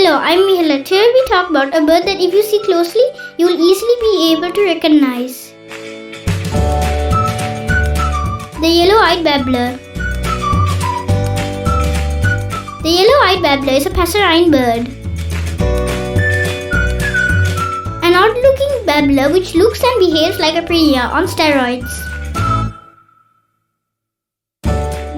Hello, I'm Mihela. Today we talk about a bird that if you see closely, you will easily be able to recognize. The yellow-eyed babbler. The yellow-eyed babbler is a passerine bird. An odd-looking babbler which looks and behaves like a piranha on steroids.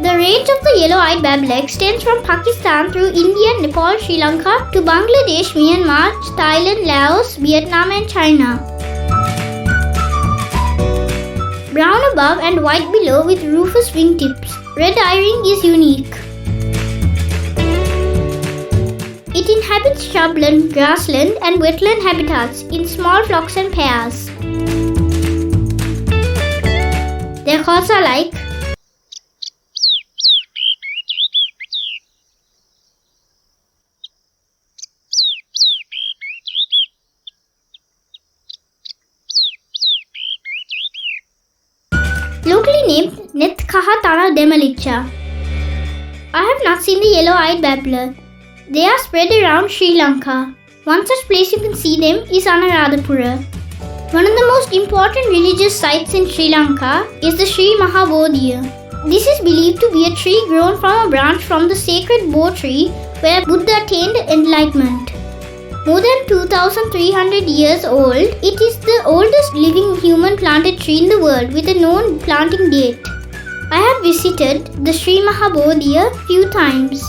The range of the yellow-eyed babbler extends from Pakistan through India, Nepal, Sri Lanka to Bangladesh, Myanmar, Thailand, Laos, Vietnam and China. Brown above and white below with rufous wingtips. Red eye-ring is unique. It inhabits shrubland, grassland and wetland habitats in small flocks and pairs. Their calls are like locally named Neth, Kaha, Thana, Demalichcha. I have not seen the yellow-eyed babbler. They are spread around Sri Lanka. One such place you can see them is Anuradhapura. One of the most important religious sites in Sri Lanka is the Sri Mahabodhi. This is believed to be a tree grown from a branch from the sacred Bo tree where Buddha attained enlightenment. More than 2,300 years old, it is the oldest living human planted tree in the world with a known planting date. I have visited the Sri Mahabodhi a few times.